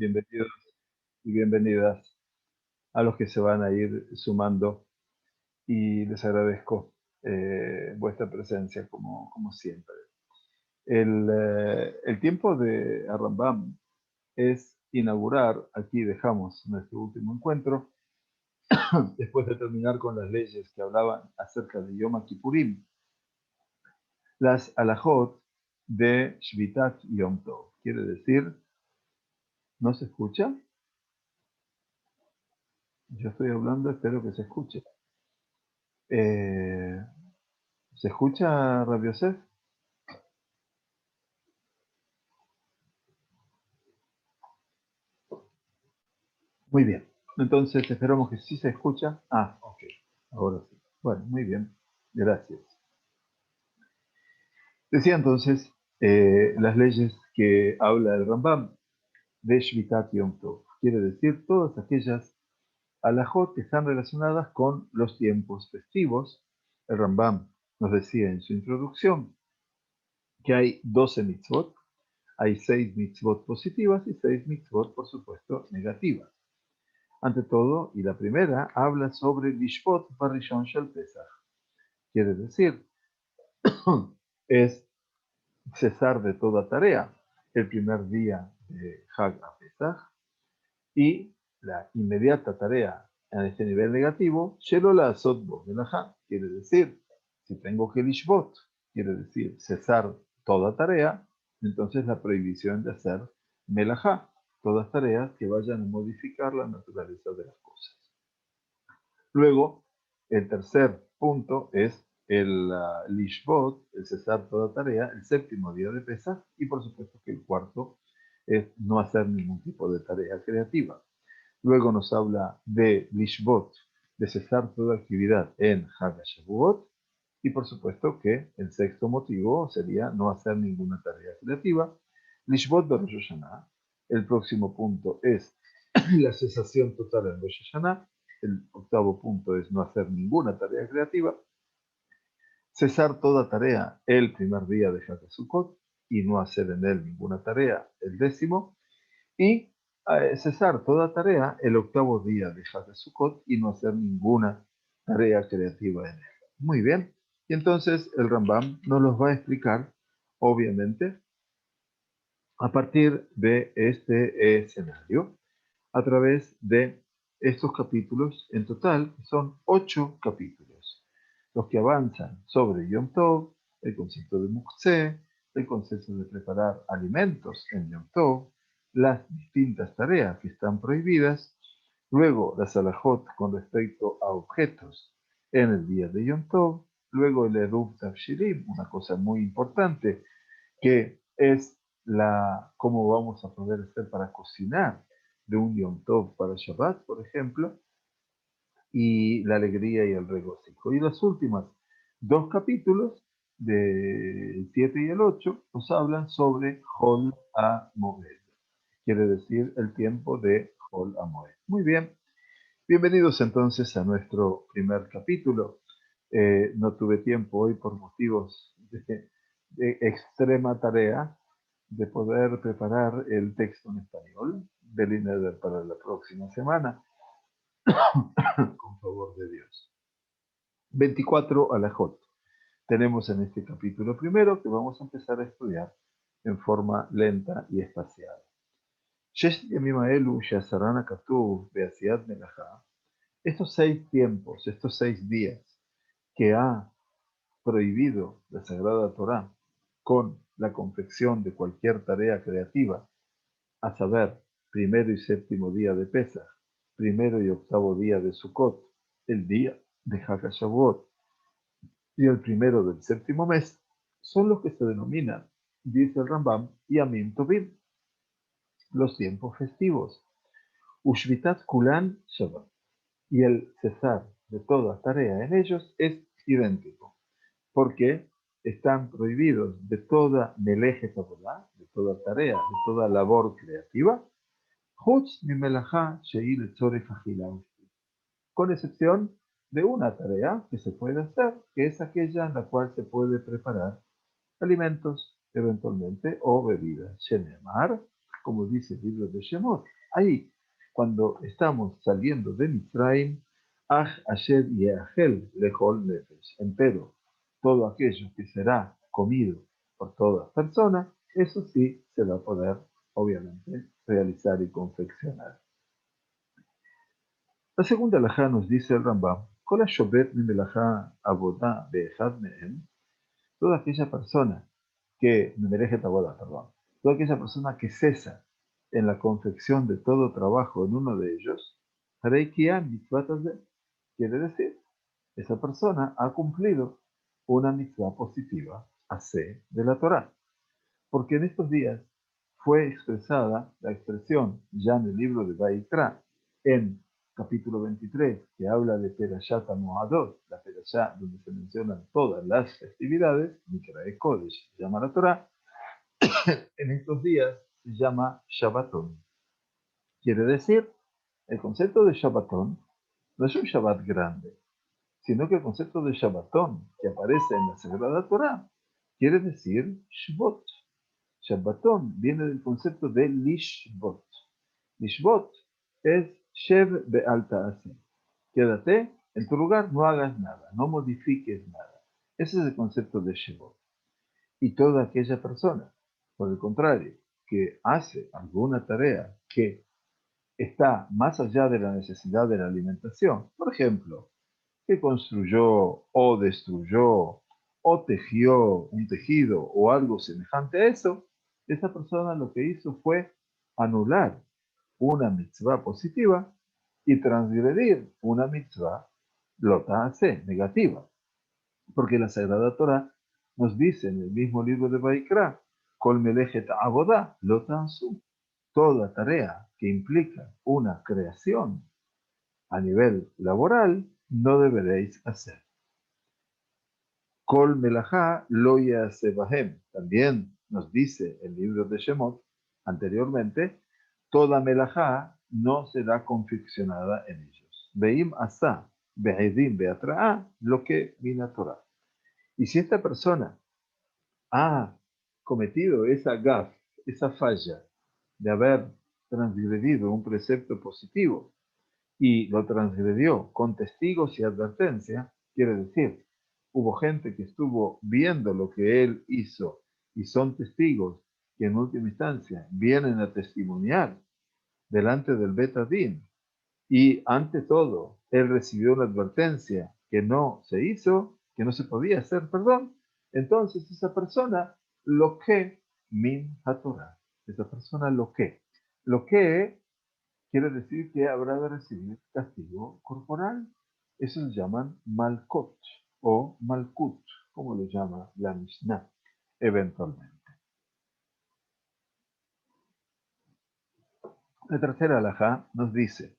Bienvenidos y bienvenidas a los que se van a ir sumando y les agradezco vuestra presencia como siempre. El tiempo de Rambam es inaugurar, aquí dejamos nuestro último encuentro, después de terminar con las leyes que hablaban acerca de Yom Kippurim, las alajot de Shvitat Yom Tov. Quiere decir, ¿no se escucha? Yo estoy hablando, espero que se escuche. Eh, ¿Se escucha, Rabbi Yosef? Muy bien. Entonces, esperamos que sí se escucha. Ah, ok. Ahora sí. Bueno, muy bien. Gracias. Decía entonces las leyes que habla el Rambam de Shvitat Yom Tov. Quiere decir todas aquellas alajot que están relacionadas con los tiempos festivos. El Rambam nos decía en su introducción que hay 12 mitzvot. Hay 6 mitzvot positivas y 6 mitzvot, por supuesto, negativas. Ante todo, y la primera, habla sobre Lishpot Barishon Shel Pesach. Quiere decir, es cesar de toda tarea el primer día de Hag a Pesach y la inmediata tarea en este nivel negativo, Shelo la Asot Bo Melajá. Quiere decir, si tengo que Lishbot, quiere decir cesar toda tarea, entonces la prohibición de hacer Melajá, todas tareas que vayan a modificar la naturaleza de las cosas. Luego, el tercer punto es el Lishbot, el cesar toda tarea, el séptimo día de Pesach, y por supuesto que el cuarto es no hacer ningún tipo de tarea creativa. Luego nos habla de Lishbot, de cesar toda actividad en Hag HaShavuot, y por supuesto que el sexto motivo sería no hacer ninguna tarea creativa. Lishbot de Rosh Hashanah. El próximo punto es la cesación total en Rosh Hashanah. El octavo punto es no hacer ninguna tarea creativa. Cesar toda tarea el primer día de Hag Sukkot y no hacer en él ninguna tarea el décimo. Y cesar toda tarea el octavo día de Hag Sukkot y no hacer ninguna tarea creativa en él. Muy bien. Y entonces el Rambam nos los va a explicar, obviamente, a partir de este escenario, a través de estos capítulos, en total son 8 capítulos, los que avanzan sobre Yom Tov, el concepto de Muktzeh, el concepto de preparar alimentos en Yom Tov, las distintas tareas que están prohibidas, luego las alajot con respecto a objetos en el día de Yom Tov, luego el Eruv Tavshirim, una cosa muy importante, que es cómo vamos a poder hacer para cocinar de un Yom Tov para Shabbat, por ejemplo, y la alegría y el regocijo. Y los últimos 2 capítulos, del 7 y el 8, nos hablan sobre Hol HaMoed. Quiere decir el tiempo de Hol HaMoed. Muy bien. Bienvenidos entonces a nuestro primer capítulo. No tuve tiempo hoy por motivos de extrema tarea de poder preparar el texto en español del INEDER para la próxima semana, con favor de Dios. 24 alajot. Tenemos en este capítulo primero que vamos a empezar a estudiar en forma lenta y espacial. Estos 6 tiempos, estos 6 días que ha prohibido la Sagrada Torá con la confección de cualquier tarea creativa, a saber, primero y séptimo día de Pesach, primero y octavo día de Sukkot, el día de Hag HaShavuot y el primero del séptimo mes, son los que se denominan, dice el Rambam, Yamim Tovim, los tiempos festivos. Ushvitat Kulan Shabbat. Y el cesar de toda tarea en ellos es idéntico, porque están prohibidos de toda meleje tabulá, de toda tarea, de toda labor creativa, con excepción de una tarea que se puede hacer, que es aquella en la cual se puede preparar alimentos, eventualmente, o bebidas. Shenemar, como dice el libro de Shemot. Ahí, cuando estamos saliendo de Mitzrayim, Aj Asher Yeachel Lechol Nefesh, empero, todo aquello que será comido por toda persona, eso sí se va a poder, obviamente, realizar y confeccionar. La segunda alajá nos dice el Rambam, Kol hashobet mimelajá avodah be'echad mehem, toda aquella persona que, perdón, toda aquella persona que cesa en la confección de todo trabajo en uno de ellos, harei kiam mitzvot hazeh, quiere decir, esa persona ha cumplido una mitzvah positiva, hace de la Torá. Porque en estos días fue expresada la expresión ya en el libro de Vayikra, en capítulo 23, que habla de Perashat Moadot, la Perashá donde se mencionan todas las festividades, Mikrae Kodesh se llama la Torá, en estos días se llama Shabbatón. Quiere decir, el concepto de Shabbatón no es un Shabbat grande, sino que el concepto de Shabbatón que aparece en la Sagrada Torá quiere decir Shvot. Shabbatón viene del concepto de Lishbot. Lishbot es Shev Be'al Ta'aseh. Quédate en tu lugar, no hagas nada, no modifiques nada. Ese es el concepto de Shevot. Y toda aquella persona, por el contrario, que hace alguna tarea que está más allá de la necesidad de la alimentación, por ejemplo, que construyó o destruyó o tejió un tejido o algo semejante a eso, esa persona lo que hizo fue anular una mitzvah positiva y transgredir una mitzvah lotase, negativa. Porque la Sagrada Torah nos dice en el mismo libro de Vayikra, Kol melechet avodah lo ta'asu, toda tarea que implica una creación a nivel laboral, no deberéis hacer. Kol melajá lo yasebahem. También nos dice el libro de Shemot anteriormente, toda melajá no será confeccionada en ellos. Veim asa, be'edim be'atra'a, lo que vina Torah. Y si esta persona ha cometido esa gaf, esa falla de haber transgredido un precepto positivo y lo transgredió con testigos y advertencia, quiere decir, hubo gente que estuvo viendo lo que él hizo y son testigos que en última instancia vienen a testimoniar delante del Bet Adin y ante todo él recibió una advertencia que no se hizo, que no se podía hacer, perdón, entonces esa persona lo que min hatorah, esa persona lo que quiere decir que habrá de recibir castigo corporal. Eso se llaman malkot o malkut, como lo llama la Mishnah, eventualmente. La tercera alajá nos dice,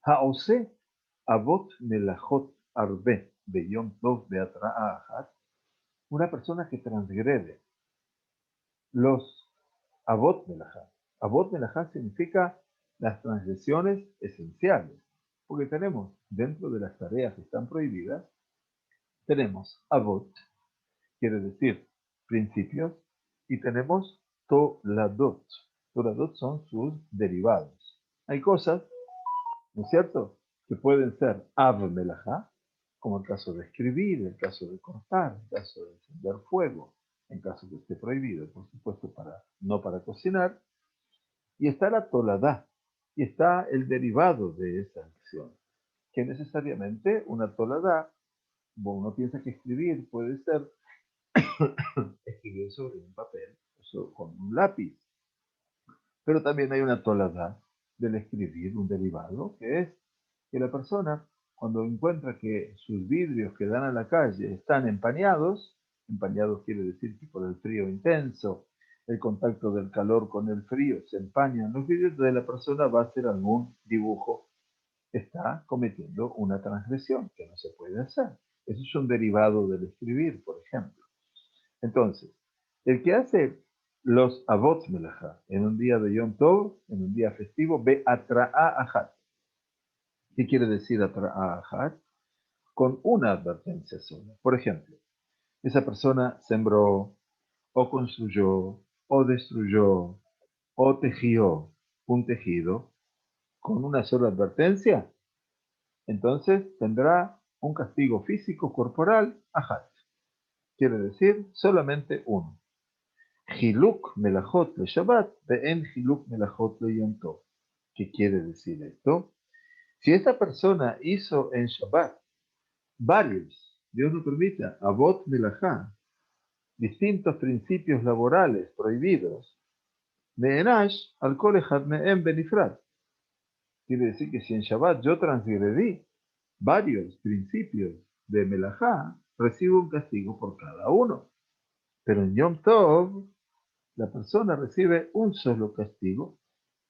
Haose avot melachot arbe beyom tov beatra'a achat, una persona que transgrede los avot melachá. Avot melachá significa las transgresiones esenciales, porque tenemos dentro de las tareas que están prohibidas, tenemos avot, quiere decir principios, y tenemos toladot. Toladot son sus derivados. Hay cosas, ¿no es cierto?, que pueden ser av melajá, como el caso de escribir, el caso de cortar, el caso de encender fuego, en caso que esté prohibido, por supuesto, no para cocinar, y está la toladá, y está el derivado de esa acción, que necesariamente una toladá, bueno, uno piensa que escribir puede ser escribir sobre un papel, con un lápiz, pero también hay una toladá del escribir, un derivado, que es que la persona, cuando encuentra que sus vidrios que dan a la calle están empañados quiere decir que por el frío intenso, el contacto del calor con el frío, se empañan los vidrios, entonces la persona va a hacer algún dibujo. Está cometiendo una transgresión que no se puede hacer. Eso es un derivado del escribir, por ejemplo. Entonces, el que hace los avot melajá en un día de Yom Tov, en un día festivo, ve atra'a ajat. ¿Qué quiere decir atra'a ajat? Con una advertencia sola. Por ejemplo, esa persona sembró, o construyó, o destruyó, o tejió un tejido con una sola advertencia, entonces tendrá un castigo físico corporal, ajat. Quiere decir solamente uno. Hiluk melajot le Shabbat, ve'en hiluk melajot le Yom Tov. ¿Qué quiere decir esto? Si esta persona hizo en Shabbat varios, Dios no permita, avot melajá, distintos principios laborales prohibidos, me'enash al kol echad me'em benifrat. Quiere decir que si en Shabbat yo transgredí varios principios de melajá, recibo un castigo por cada uno. Pero en Yom Tov, la persona recibe un solo castigo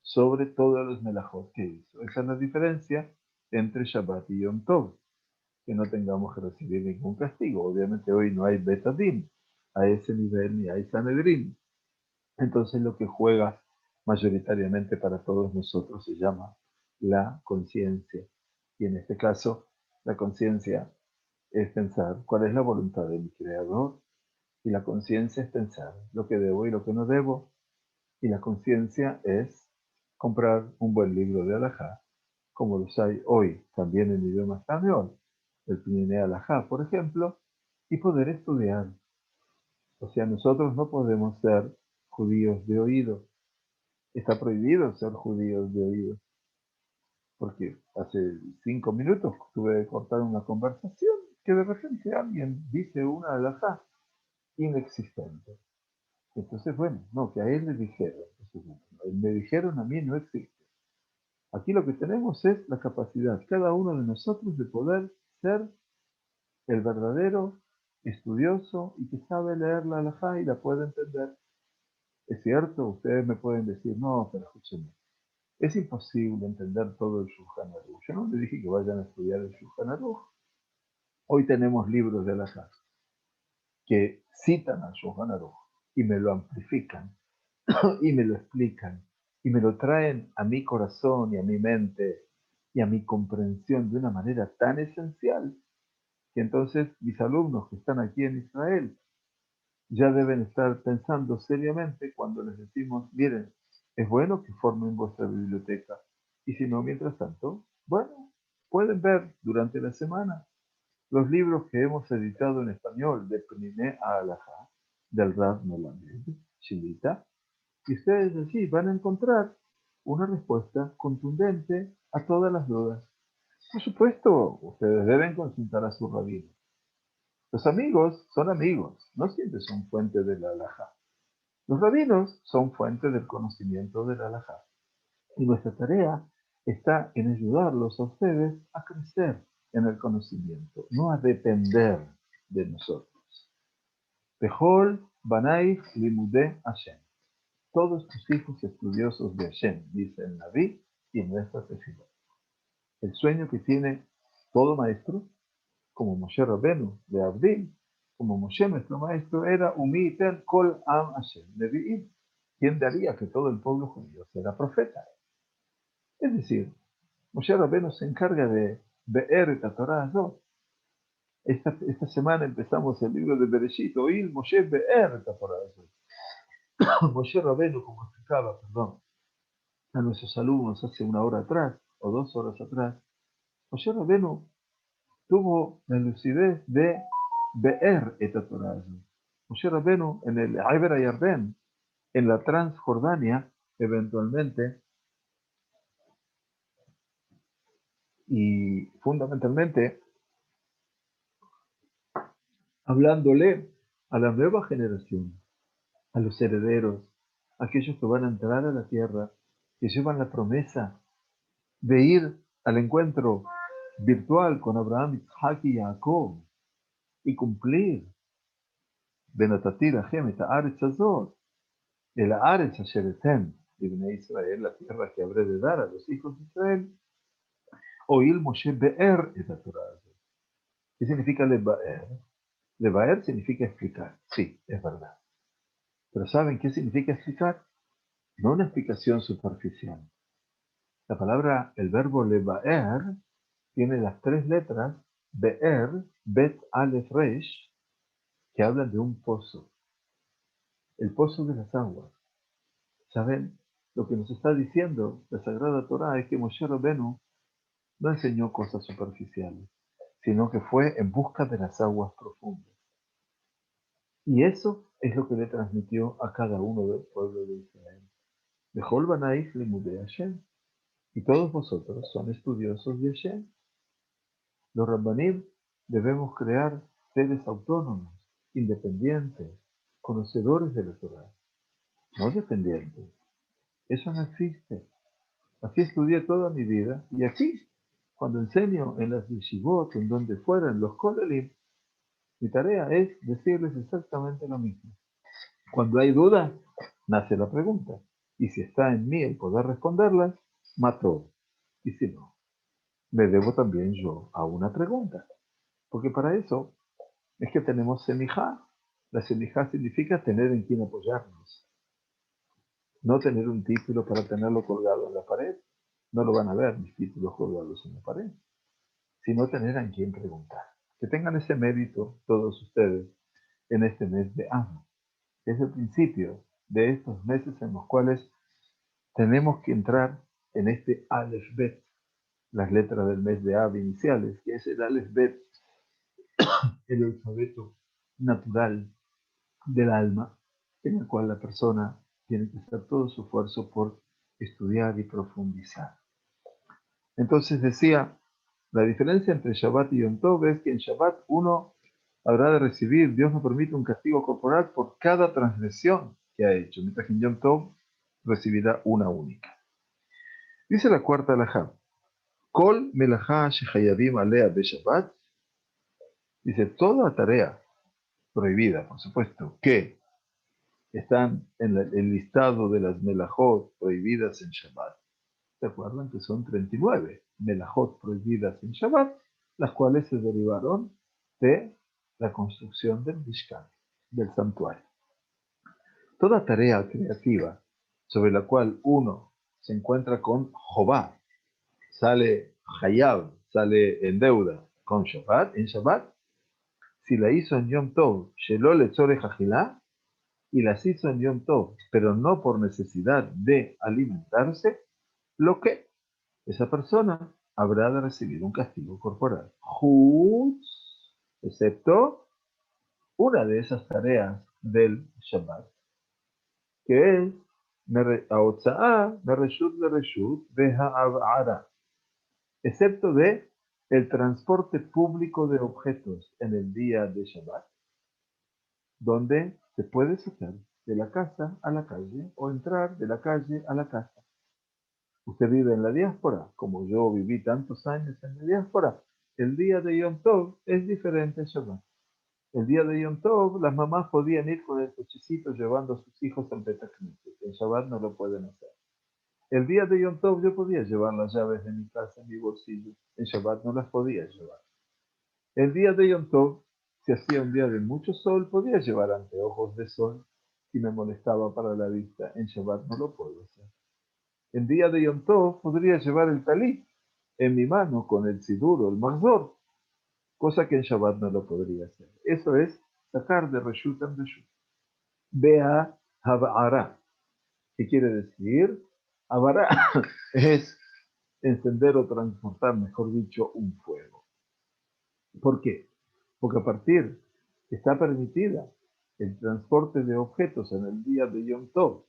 sobre todos los melajot que hizo. Esa es la diferencia entre Shabbat y Yom Tov, que no tengamos que recibir ningún castigo. Obviamente hoy no hay Betadín a ese nivel ni hay Sanedrín. Entonces lo que juega mayoritariamente para todos nosotros se llama la conciencia. Y en este caso, la conciencia es pensar cuál es la voluntad de mi creador, y la conciencia es pensar lo que debo y lo que no debo, y la conciencia es comprar un buen libro de Alajá, como los hay hoy también en idioma español, el Pninei Alajá, por ejemplo, y poder estudiar. O sea, nosotros no podemos ser judíos de oído. Está prohibido ser judíos de oído, porque hace 5 minutos tuve que cortar una conversación que de repente alguien dice una alajá inexistente. Entonces, bueno, no, que a él le dijeron. Entonces, bueno, me dijeron, a mí no existe. Aquí lo que tenemos es la capacidad, cada uno de nosotros, de poder ser el verdadero estudioso y que sabe leer la alajá y la puede entender. Es cierto, ustedes me pueden decir, no, pero escúchenme, es imposible entender todo el Shulchan Aruch. Yo no les dije que vayan a estudiar el Shulchan Aruch. Hoy tenemos libros de alajá que citan al Shulchan Aruch y me lo amplifican y me lo explican y me lo traen a mi corazón y a mi mente y a mi comprensión de una manera tan esencial que entonces mis alumnos que están aquí en Israel ya deben estar pensando seriamente cuando les decimos, miren, es bueno que formen vuestra biblioteca y si no, mientras tanto, bueno, pueden ver durante la semana los libros que hemos editado en español de Pninei Alajá, del Rav Melamed, Shilita, y ustedes allí van a encontrar una respuesta contundente a todas las dudas. Por supuesto, ustedes deben consultar a su rabino. Los amigos son amigos, no siempre son fuente de la halajá. Los rabinos son fuente del conocimiento de la halajá. Y nuestra tarea está en ayudarlos a ustedes a crecer en el conocimiento, no a depender de nosotros. Behol Banaif Limude Hashem. Todos tus hijos estudiosos de Hashem, dice el Naví y nuestra tefilá. El sueño que tiene todo maestro, como Moshe Rabenu de Abdil, como Moshe nuestro maestro, era Umiten Kol Am Hashem Nevi'im. ¿Quién daría que todo el pueblo judío sea profeta? Es decir, Moshe Rabenu se encarga de Be'er et Torah Azot. Esta semana empezamos el libro de Bereshit, Oil Moshe Be'er et Torah Azot. Moshe Rabenu, como explicaba, perdón, a nuestros alumnos hace 1 hora atrás o 2 horas atrás, Moshe Rabenu tuvo la lucidez de Be'er et Torah. Moshe Rabenu en el Iber Yarden, en la Transjordania, eventualmente, y fundamentalmente hablándole a la nueva generación, a los herederos, aquellos que van a entrar a la tierra, que llevan la promesa de ir al encuentro virtual con Abraham, Isaac y Jacob y cumplir Benatati Lachem et haaretz hazot, el haaretz asher etem libnei Israel, la tierra que habré de dar a los hijos de Israel. Oíl Moshe be'er et Torah. ¿Qué significa lebaer? Lebaer significa explicar, sí, es verdad. Pero ¿saben qué significa explicar? No una explicación superficial. La palabra, el verbo lebaer, tiene las 3 letras be'er, bet, alef, resh, que hablan de un pozo, el pozo de las aguas. ¿Saben? Lo que nos está diciendo la Sagrada Torá es que Moshe Rabbeinu no enseñó cosas superficiales, sino que fue en busca de las aguas profundas. Y eso es lo que le transmitió a cada uno del pueblo de Israel. Bechol banaich limudei Hashem. Y todos vosotros son estudiosos de Hashem. Los Rabbanim debemos crear seres autónomos, independientes, conocedores de la Torah, no dependientes. Eso no existe. Así estudié toda mi vida y aquí, cuando enseño en las yeshivot, en donde fuera, en los kolelim, mi tarea es decirles exactamente lo mismo. Cuando hay duda, nace la pregunta. Y si está en mí el poder responderlas, mató. Y si no, me debo también yo a una pregunta. Porque para eso es que tenemos semijá. La semijá significa tener en quien apoyarnos. No tener un título para tenerlo colgado en la pared. No lo van a ver mis títulos colgados en la pared. Sino tener a quien preguntar. Que tengan ese mérito todos ustedes en este mes de Av. Es el principio de estos meses en los cuales tenemos que entrar en este Aleph Bet, las letras del mes de Av iniciales, que es el Aleph Bet, el alfabeto natural del alma, en el cual la persona tiene que hacer todo su esfuerzo por estudiar y profundizar. Entonces decía, la diferencia entre Shabbat y Yom Tov es que en Shabbat uno habrá de recibir, Dios nos permite un castigo corporal por cada transgresión que ha hecho, mientras que en Yom Tov recibirá una única. Dice la cuarta alajá, Kol melajá shechayavim alea be Shabbat, dice, toda tarea prohibida, por supuesto, que están en el listado de las melajot prohibidas en Shabbat. ¿Se acuerdan que son 39 melajot prohibidas en Shabbat, las cuales se derivaron de la construcción del Mishkan, del santuario? Toda tarea creativa sobre la cual uno se encuentra con Jobá, sale Hayab, sale en deuda con Shabbat, en Shabbat, si la hizo en Yom Tov, Shelo Letzorech Achilá, y las hizo en Yom Tov, pero no por necesidad de alimentarse, lo que esa persona habrá de recibir un castigo corporal. Excepto una de esas tareas del Shabbat, que es Aotza'a Mereshut Lereshut Beha'av'ara, excepto de el transporte público de objetos en el día de Shabbat, donde se puede sacar de la casa a la calle o entrar de la calle a la casa. Usted vive en la diáspora, como yo viví tantos años en la diáspora. El día de Yom Tov es diferente a Shabbat. El día de Yom Tov, las mamás podían ir con el cochecito llevando a sus hijos al Betacneset. En Shabbat no lo pueden hacer. El día de Yom Tov yo podía llevar las llaves de mi casa en mi bolsillo. En Shabbat no las podía llevar. El día de Yom Tov, si hacía un día de mucho sol, podía llevar anteojos de sol si me molestaba para la vista. En Shabbat no lo puedo hacer. El día de Yom Tov podría llevar el talit en mi mano con el sidur o el mahzor, cosa que en Shabbat no lo podría hacer. Eso es sacar de reshut en reshut. Bea habara. ¿Qué quiere decir? Habara es encender o transportar, mejor dicho, un fuego. ¿Por qué? Porque a partir que está permitida el transporte de objetos en el día de Yom Tov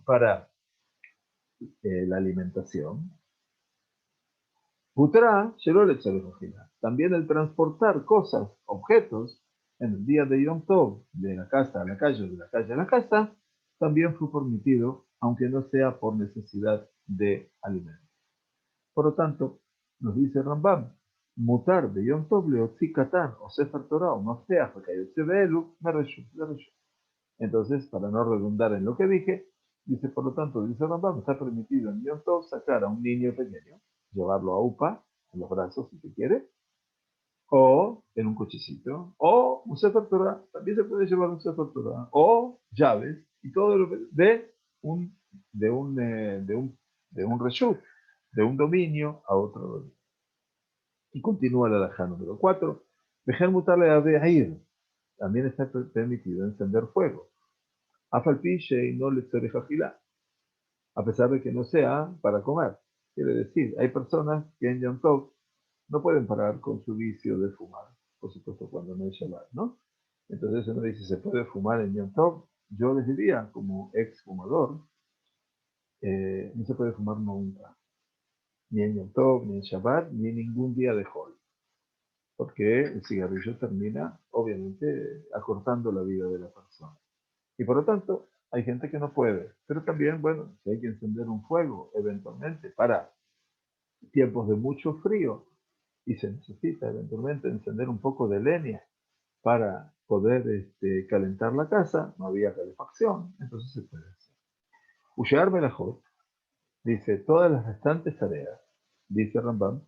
para la alimentación, Putra, también el transportar cosas, objetos, en el día de Yom Tov, de la casa a la calle o de la calle a la casa, también fue permitido, aunque no sea por necesidad de alimento. Por lo tanto, nos dice Rambam, mutar de Yom Tov leotzi katán o sefer Torah o mafteach v'kayotze be'elu mereshut. Entonces, para no redundar en lo que dije, dice, por lo tanto, dice Rambam, está permitido en Yom Tov sacar a un niño pequeño, llevarlo a UPA, en los brazos si se quiere, o en un cochecito, o un Sefer Torah, también se puede llevar un Sefer Torah, o llaves, y todo lo de un, de un, de un, de un reshut, de un dominio a otro dominio. Y continúa la alajá número 4, dejar mutarle a Be'ir, también está permitido encender fuego. Afalpiche y no le sorejajilá, a pesar de que no sea para comer. Quiere decir, hay personas que en Yom Tov no pueden parar con su vicio de fumar, por supuesto cuando no es Shabbat, ¿no? Entonces uno dice, ¿se puede fumar en Yom Tov? Yo les diría, como ex fumador, no se puede fumar nunca, ni en Yom Tov, ni en Shabbat, ni en ningún día de Hol, porque el cigarrillo termina, obviamente, acortando la vida de la persona. Y por lo tanto, hay gente que no puede, pero también, bueno, si hay que encender un fuego eventualmente para tiempos de mucho frío y se necesita eventualmente encender un poco de leña para poder calentar la casa, no había calefacción, entonces se puede hacer. Ushear Melajot dice, todas las restantes tareas, dice Rambam,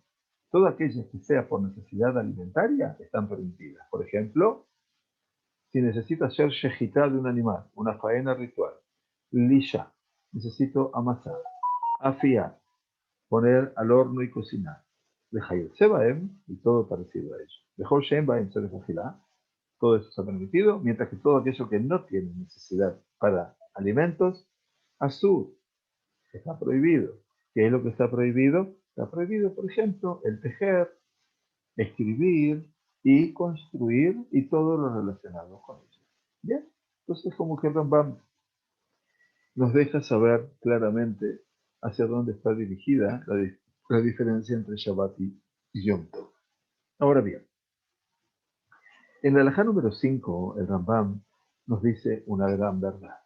todas aquellas que sea por necesidad alimentaria están permitidas. Por ejemplo, si necesito hacer shejitá de un animal, una faena ritual, lisha, necesito amasar, afiar, poner al horno y cocinar, lejayot sebaem, y todo parecido a ello. Mejor shem baem se todo eso está permitido, mientras que todo aquello que no tiene necesidad para alimentos, azul, está prohibido. ¿Qué es lo que está prohibido? Está prohibido, por ejemplo, el tejer, escribir y construir y todo lo relacionado con ello. ¿Bien? Entonces, como que Rambam nos deja saber claramente hacia dónde está dirigida la diferencia entre Shabbat y Yom Tov. Ahora bien, en la halajá número 5, el Rambam nos dice una gran verdad.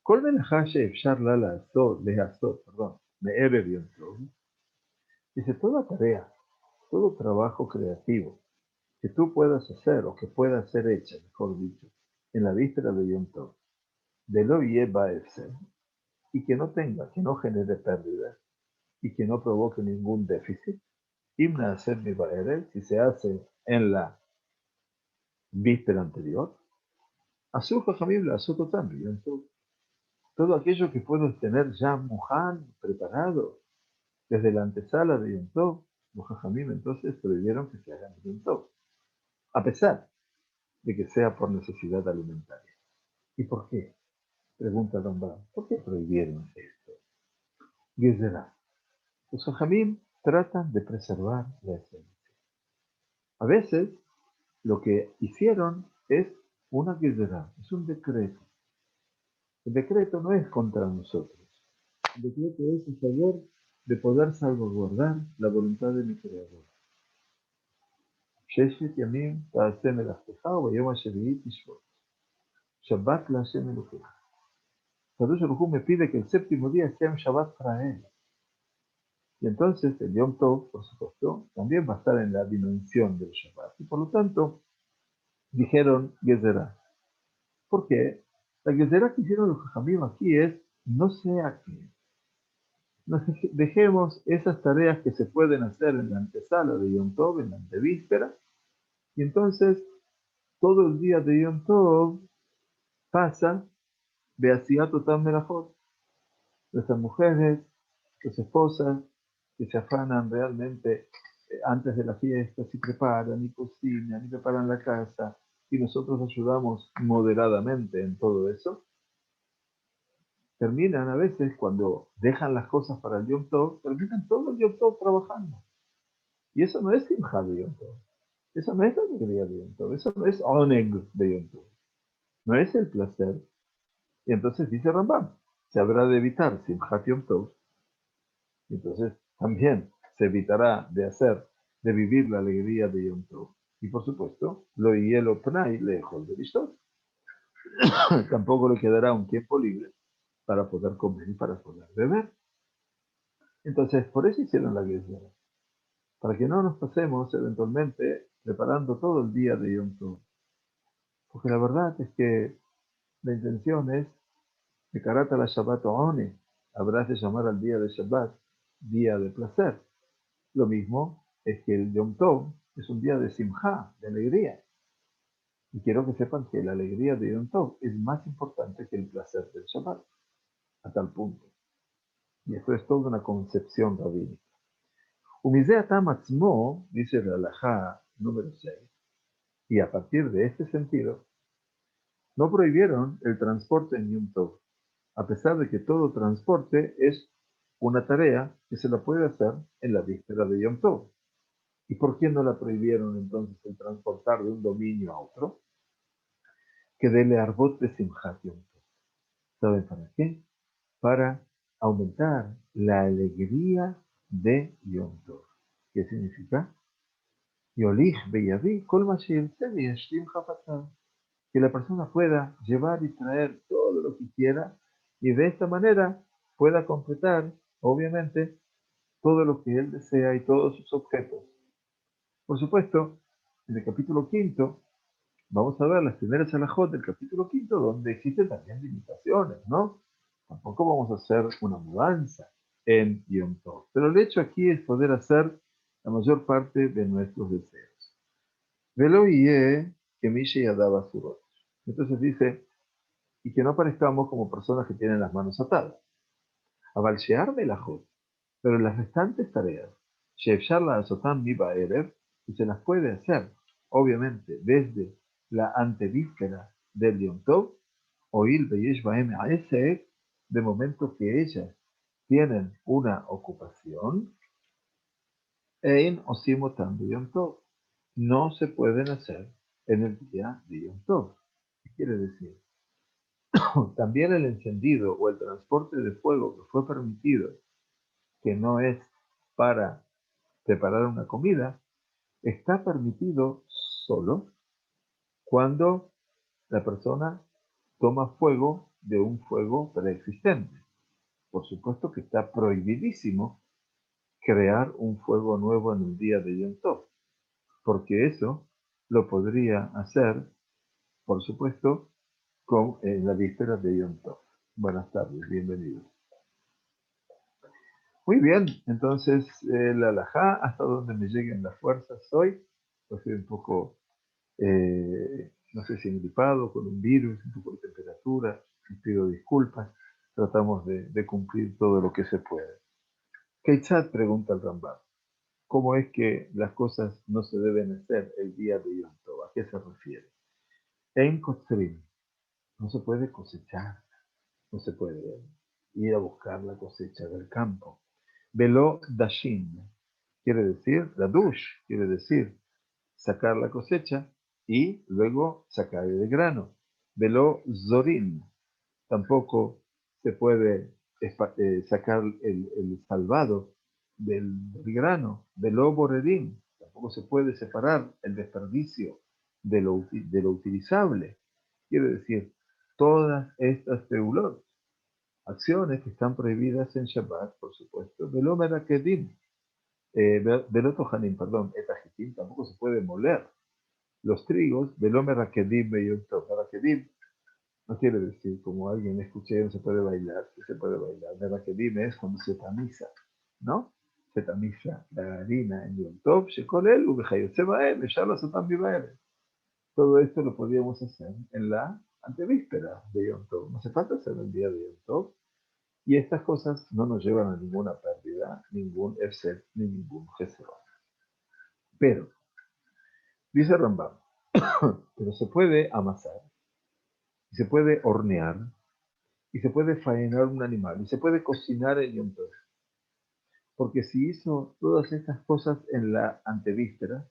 כל מלאכה שאפשר לה להיעשות, מערב יום טוב, dice, toda tarea, todo trabajo creativo que tú puedas hacer o que pueda ser hecha, mejor dicho, en la víspera de Yom Tov, de lo lleva ese, y que no tenga, que no genere pérdida y que no provoque ningún déficit, Imna hacer mi si se hace en la víspera anterior, Azul Jamim la Azoto también, todo aquello que puedo tener ya moján, preparado, desde la antesala de Yom Tov, los Jajamim entonces prohibieron que se hagan en Yom Tov, a pesar de que sea por necesidad alimentaria. ¿Y por qué? Pregunta Rambam. ¿Por qué prohibieron esto? Gezerá. Los Jajamim tratan de preservar la esencia. A veces lo que hicieron es una Gezerá, es un decreto. El decreto no es contra nosotros. El decreto es a favor de poder salvaguardar la voluntad de mi Creador. ששת ימים תעשה מלאכתך וביום השביעי תשבות. שבת להשם אלוקיך. Kadosh Baruj Hu me pide que el séptimo día sea un Shabbat para él. Y entonces el Yom Tov, por supuesto, también va a estar en la dimensión del Shabbat. Y por lo tanto, dijeron Gezerá. ¿Por qué? La Gezerá que hicieron los Jajamim aquí es, no sea que nos dejemos esas tareas que se pueden hacer en la antesala de Yom Tov, en la antevíspera, y entonces todo el día de Yom Tov pasa de Asiato Tam Melajot. Nuestras mujeres, sus esposas, que se afanan realmente antes de la fiesta, se preparan y cocinan y preparan la casa, y nosotros ayudamos moderadamente en todo eso, terminan a veces, cuando dejan las cosas para el Yom Tov, terminan todo el Yom Tov trabajando. Y eso no es simja de Yom Tov. Eso no es la alegría de Yom Tov. Eso no es oneg de Yom Tov. No es el placer. Y entonces dice Rambam, se habrá de evitar simjat Yom Tov. Y entonces también se evitará de hacer, de vivir la alegría de Yom Tov. Y por supuesto, lo hielo pnai lejos de Lishtot. Tampoco le quedará un tiempo libre para poder comer y para poder beber. Entonces, por eso hicieron la guerra. Para que no nos pasemos eventualmente preparando todo el día de Yom Tov. Porque la verdad es que la intención es que Karata la Shabbat Oone, habrás de llamar al día de Shabbat día de placer. Lo mismo es que el Yom Tov es un día de simja, de alegría. Y quiero que sepan que la alegría de Yom Tov es más importante que el placer del Shabbat, a tal punto. Y esto es toda una concepción rabínica. Umizeh Tamatzmo, dice la halajá número 6, y a partir de este sentido, No prohibieron el transporte en Yom Tov, a pesar de que todo transporte es una tarea que se la puede hacer en la víspera de Yom Tov. ¿Y por qué no la prohibieron entonces el transportar de un dominio a otro? Que dele arbot de Simchat Yom Tov. ¿Saben para qué? Para aumentar la alegría de Yom Tov. ¿Qué significa? Yolich beyadi kol ma sheyirtze veyashlim chafatzah. Que la persona pueda llevar y traer todo lo que quiera y de esta manera pueda completar, obviamente, todo lo que él desea y todos sus objetos. Por supuesto, en el capítulo quinto vamos a ver las primeras alajot del capítulo quinto, donde existen también limitaciones, ¿no? Tampoco vamos a hacer una mudanza en Yom Tov. Pero el hecho aquí es poder hacer la mayor parte de nuestros deseos. Velo yeh que Mishe yadaba surot. Entonces dice, y que no parezcamos como personas que tienen las manos atadas. Abalshear melajot. Pero las restantes tareas, Shefshar la azotam mi ba'erev, y se las puede hacer, obviamente, desde la antevíspera del Yom Tov, o il beyesh baem ha'esek, de momento que ellas tienen una ocupación, ein osimotam de Yom Tov. No se pueden hacer en el día de Yom Tov. ¿Qué quiere decir? También el encendido o el transporte de fuego que fue permitido, que no es para preparar una comida, está permitido solo cuando la persona toma fuego de un fuego preexistente. Por supuesto que está prohibidísimo crear un fuego nuevo en el día de Yom Tov, porque eso lo podría hacer, por supuesto, en la víspera de Yom Tov. Buenas tardes, bienvenidos. Muy bien, entonces la alajá, hasta donde me lleguen las fuerzas hoy, pues soy un poco no sé si gripado, con un virus, un poco de temperatura, les pido disculpas, tratamos de cumplir todo lo que se puede. Keitzad pregunta al Rambam, ¿cómo es que las cosas no se deben hacer el día de Yom Tov? ¿A qué se refiere? En Kotzrim, no se puede cosechar, no se puede ir a buscar la cosecha del campo. Velo Dashin, quiere decir, Dadush, quiere decir sacar la cosecha y luego sacar el grano. Velo zorin, tampoco se puede sacar el salvado del grano. Velo borerín, tampoco se puede separar el desperdicio de lo utilizable. Quiere decir, todas estas teulot, acciones que están prohibidas en Shabbat, por supuesto. Velo merakedim, velo tohanim, perdón, etajitim, tampoco se puede moler los trigos, velome rakedim beyom tov. Rakedim no quiere decir, como alguien escuché, no se puede bailar, que se puede bailar. Rakedim es cuando se tamiza, ¿no? Se tamiza la harina en Yom Tov, shekolel, ubechayotze baem, echar las otam bibaem. Todo esto lo podíamos hacer en la antevíspera de Yom Tov. No hace falta hacerlo el día de Yom Tov. Y estas cosas no nos llevan a ninguna pérdida, ningún efset, ni ningún gesero. Pero, dice Rambam, pero se puede amasar, y se puede hornear, y se puede faenar un animal, y se puede cocinar en Yom Tov. Porque si hizo todas estas cosas en la antevíspera,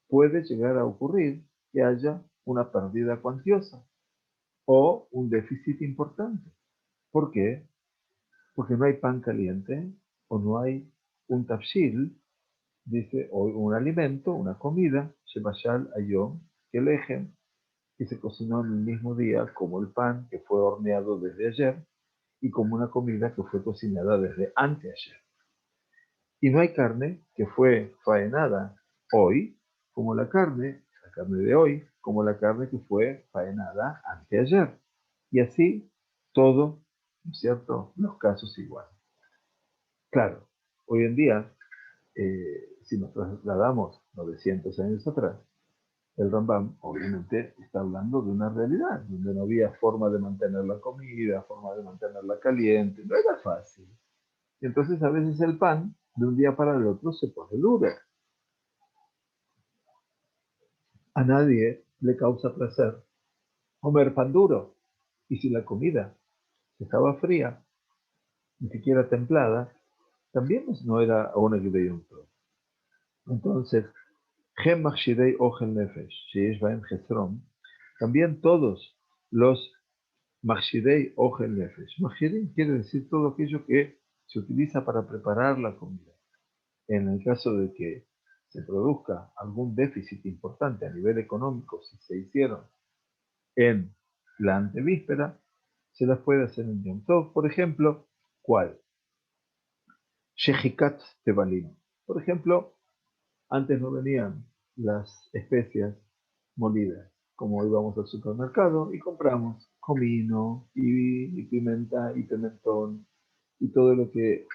puede llegar a ocurrir que haya una pérdida cuantiosa o un déficit importante. ¿Por qué? Porque no hay pan caliente o no hay un tafshil, dice, o un alimento, una comida, shebashal ayom, que lejen, que se cocinó en el mismo día, como el pan que fue horneado desde ayer, y como una comida que fue cocinada desde anteayer. Y no hay carne que fue faenada hoy, como la carne de hoy, como la carne que fue faenada anteayer. Y así todo, ¿no es cierto?, los casos iguales. Claro, hoy en día, si nos trasladamos 900 años atrás, el Rambam obviamente está hablando de una realidad, donde no había forma de mantener la comida, forma de mantenerla caliente, no era fácil. Y entonces a veces el pan, de un día para el otro, se pone duro. A nadie le causa placer comer pan duro. Y si la comida estaba fría, ni siquiera templada, también no era una de Yom Tov. Entonces, Hem Machshirei Ochel Nefesh, Sheish Bahem Chesron, también todos los Machshirei Ochel Nefesh. Machshirei quiere decir todo aquello que se utiliza para preparar la comida. En el caso de que se produzca algún déficit importante a nivel económico, si se hicieron en la antevíspera, se las puede hacer en Yom Tov. Por ejemplo, ¿cuál? Shechikat Tebalim. Por ejemplo, antes no venían las especias molidas, como íbamos al supermercado y compramos comino y pimienta y pimentón y todo lo que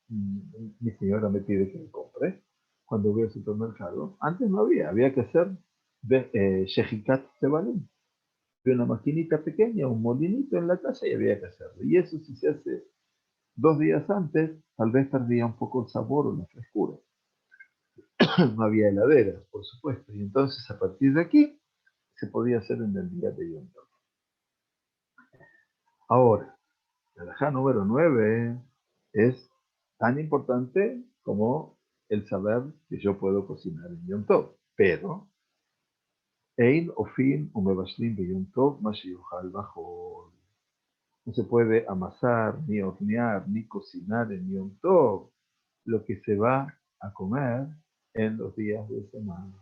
mi señora me pide que compre cuando voy al supermercado. Antes no había que hacer shechikat tebalim. Había una maquinita pequeña, un molinito en la casa y había que hacerlo. Y eso si se hace 2 días antes, tal vez perdía un poco el sabor o la frescura. No había heladeras, por supuesto. Y entonces a partir de aquí se podía hacer en el día de Yom Tov. Ahora, la halajá número 9 es tan importante como el saber que yo puedo cocinar en Yom Tov. Pero, Ein ofin umebashlim be Yom Tov ma sheyuchal bachol. No se puede amasar, ni hornear, ni cocinar en Yom Tov lo que se va a comer en los días de semana.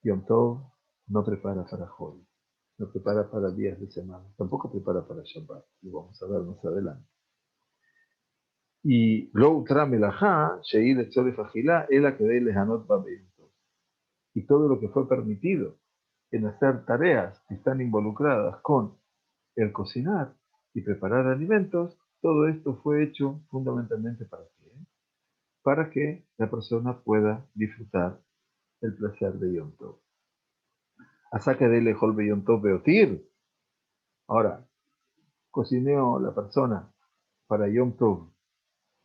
Yom Tov no prepara para Hol, no prepara para días de semana, tampoco prepara para Shabbat, lo vamos a ver más adelante. Y lo utra melajá, sheir etzoref agilá, ela kedei lehanot ba beyom tov. Y todo lo que fue permitido en hacer tareas que están involucradas con el cocinar y preparar alimentos, todo esto fue hecho fundamentalmente para qué? Para que la persona pueda disfrutar el placer de Yom Tov. Hasta de lejol be Yom Tov beotir. Ahora, cocinó la persona para Yom Tov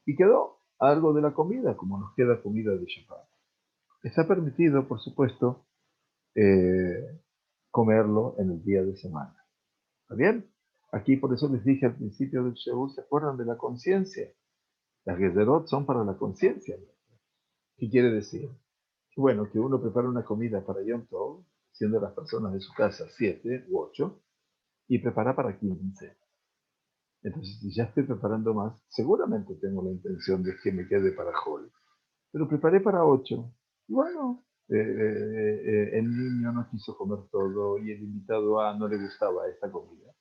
y quedó algo de la comida, como nos queda comida de Shabbat. Está permitido, por supuesto, comerlo en el día de semana. ¿Está bien? Aquí por eso les dije al principio del show, ¿se acuerdan de la conciencia? Las gezerot son para la conciencia. ¿Qué quiere decir? Bueno, que uno prepara una comida para Yom Tov, siendo las personas de su casa 7 u 8, y prepara para 15. Entonces, si ya estoy preparando más, seguramente tengo la intención de que me quede para Hol. Pero preparé para 8. Y bueno, el niño no quiso comer todo y el invitado A no le gustaba esta comida.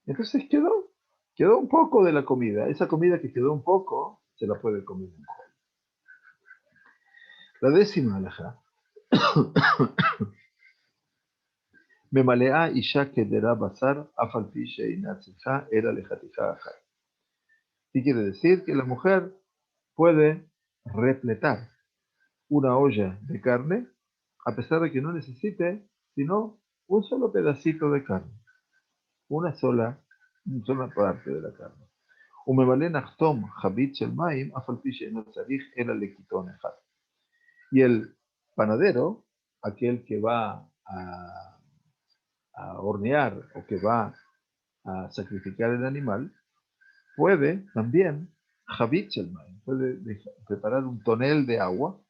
Entonces quedó un poco de la comida. Esa comida que quedó un poco, se la puede comer en Hol. La 10ª halajá. Memalea isha kedera basar afalpi sheinatzija era lejatija ajá. ¿Qué quiere decir? Que la mujer puede repletar una olla de carne, a pesar de que no necesite sino un solo pedacito de carne, una sola parte de la carne. Y el panadero, aquel que va a hornear o que va a sacrificar el animal, puede también puede preparar un tonel de agua,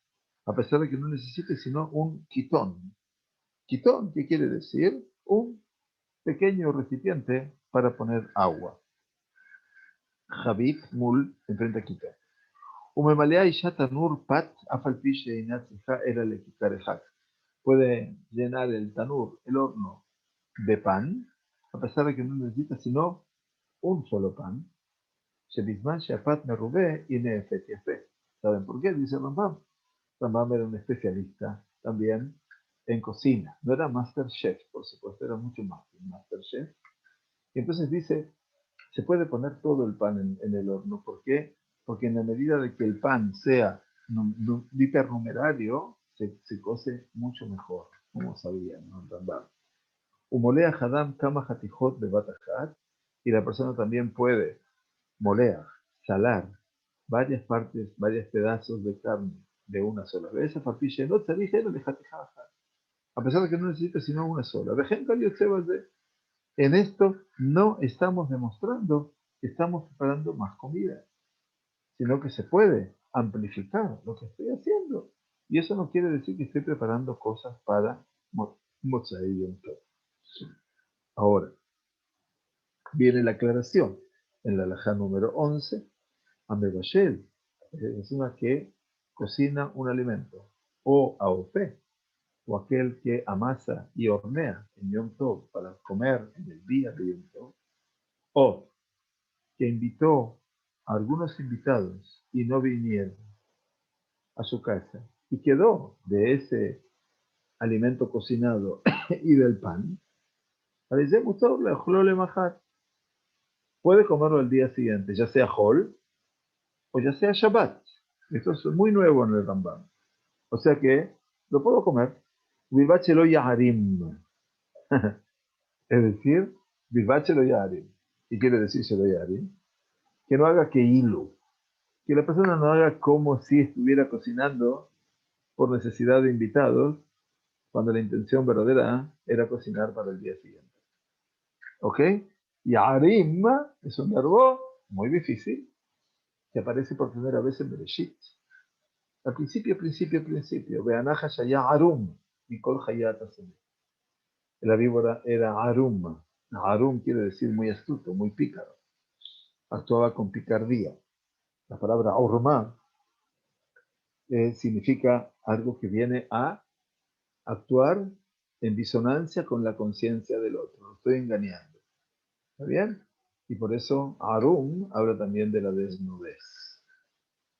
a pesar de que no necesite sino un quitón. Quitón, ¿qué quiere decir? Un pequeño recipiente para poner agua. Javit mul enfrente a quitón. Umemalea isha tanur pat afalpi she'einat tzricha era lekikar echad. Puede llenar el tanur, el horno, de pan, a pesar de que no necesita sino un solo pan. שבזמן שהפת מרובה, היא נאפת יפה. ¿Saben por qué? Dice Rambam. Rambam era un especialista también en cocina. No era Master Chef, por supuesto, era mucho más que un Master Chef. Y entonces dice, se puede poner todo el pan en el horno. ¿Por qué? Porque en la medida de que el pan sea hipernumerario, se cose mucho mejor, como sabían, ¿no? Rambam. Umolea hadam kama hatijot bebat achat, y la persona también puede moler, salar varias partes, varios pedazos de carne de una sola vez, a a pesar de que no necesita sino una sola. En esto no estamos demostrando que estamos preparando más comida, sino que se puede amplificar lo que estoy haciendo. Y eso no quiere decir que estoy preparando cosas para Motzai Yom Tov. Ahora, viene la aclaración en la halajá número 11, Amebashel, es una que cocina un alimento, o AOP, o aquel que amasa y hornea en Yom Tov para comer en el día de Yom Tov, o que invitó a algunos invitados y no vinieron a su casa y quedó de ese alimento cocinado y del pan, puede comerlo el día siguiente, ya sea Hol o ya sea Shabbat. Esto es muy nuevo en el Rambam. O sea que lo puedo comer. Bilbachelo Yaharim. Es decir, Bilbachelo Yaharim. ¿Y quiere decir Shelo Yaharim? Que no haga que hilo. Que la persona no haga como si estuviera cocinando por necesidad de invitados, cuando la intención verdadera era cocinar para el día siguiente. ¿Ok? Yaharim es un verbo muy difícil que aparece por primera vez en Bereshit. Al principio. Veanaja Shaya Arum, Mikol Hayat Asemi. La víbora era Arum. Arum quiere decir muy astuto, muy pícaro. Actuaba con picardía. La palabra Urma significa algo que viene a actuar en disonancia con la conciencia del otro. Lo estoy engañando. ¿Está bien? Y por eso Arum habla también de la desnudez.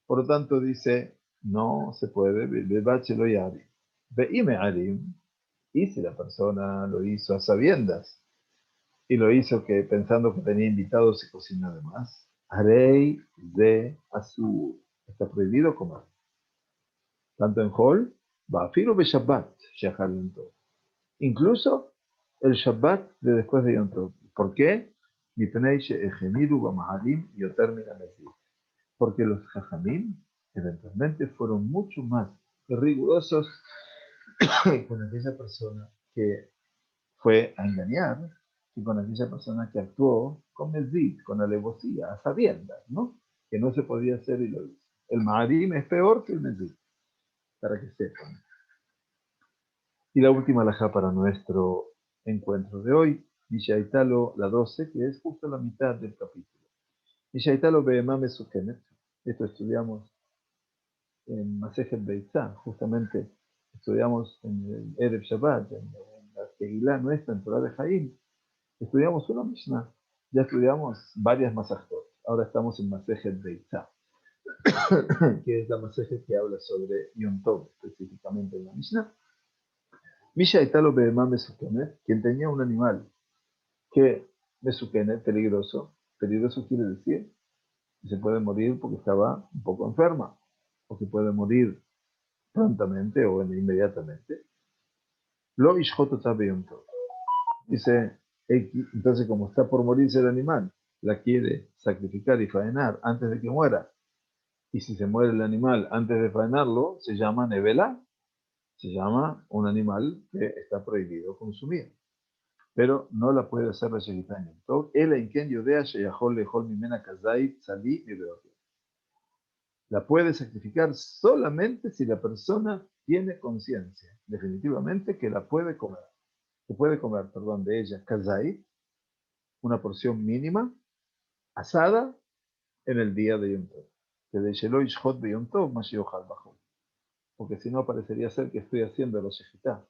Por lo tanto, dice, no se puede, Bebachelo Yari. Veime Arim, y si la persona lo hizo a sabiendas, y lo hizo que pensando que tenía invitados y cocina además, Harei de Azur. Está prohibido comer. Tanto en Hol, Bafiro be Shabbat, Shahar Yom Tov. Incluso el Shabbat de después de Yom Tov. ¿Por qué? Porque los Jajamim eventualmente fueron mucho más rigurosos con aquella persona que fue a engañar y con aquella persona que actuó con mezid, con alevosía, a sabiendas, ¿no? Que no se podía hacer y lo hizo. El Maharim es peor que el mezid, para que sepan. Y la última alajá para nuestro encuentro de hoy, Mishaitalo, la 12, que es justo la mitad del capítulo. Mishaitalo Be'emame Sukenet, esto estudiamos en Masejet Beitzá, justamente estudiamos en el Erev Shabbat, en la Tegilá nuestra, en Torah de Jaim, estudiamos una Mishnah, ya estudiamos varias Masajot, ahora estamos en Masejet Beitzá, que es la Masejet que habla sobre Yom Tov, específicamente en la Mishnah. Misha Italo Behemá Mesukenet, quien tenía un animal que Mesukenet, peligroso, peligroso quiere decir que se puede morir porque estaba un poco enferma, o que puede morir prontamente o inmediatamente. Lo Ishotota Beyom Tov. Dice, entonces como está por morirse el animal, la quiere sacrificar y faenar antes de que muera. Y si se muere el animal antes de faenarlo, se llama nevela, se llama un animal que está prohibido consumir. Pero no la puede hacer la Shehitá Yom Tov. Él en quien Yodea Sheyahol Lehol Mimena Kazait Salí y Beotia. La puede sacrificar solamente si la persona tiene conciencia, definitivamente que la puede comer. Se puede comer, perdón, de ella Kazait, una porción mínima, asada, en el día de Yom Tov. Que de Shelo Ishot de Yom Tov, Mashiochal Bajol. Porque si no, parecería ser que estoy haciendo la Shehitá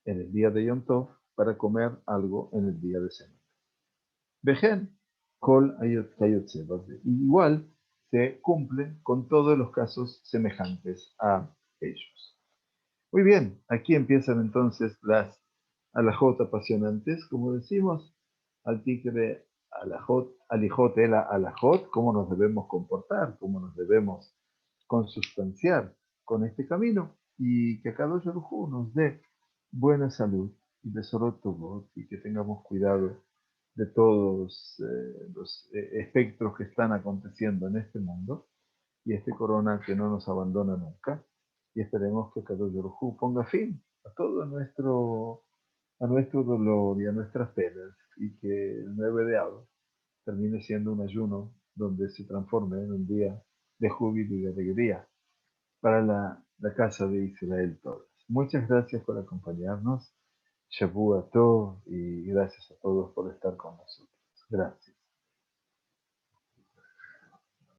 en el día de Yom Tov para comer algo en el día de semana. Vejen, Kol Kayotze. Igual se cumple con todos los casos semejantes a ellos. Muy bien, aquí empiezan entonces las alajot apasionantes, como decimos, al tigre alajot, alijot el alajot, cómo nos debemos comportar, cómo nos debemos consustanciar con este camino, y que Kadosh Baruj Hu nos dé buena salud y besorot tovot, y que tengamos cuidado de todos los espectros que están aconteciendo en este mundo, y este corona que no nos abandona nunca, y esperemos que Kadosh Baruj Hu ponga fin a nuestro dolor y a nuestras penas, y que el 9 de Av termine siendo un ayuno donde se transforme en un día de júbilo y de alegría para la casa de Israel todas. Muchas gracias por acompañarnos. Shavua Tov y gracias a todos por estar con nosotros. Gracias.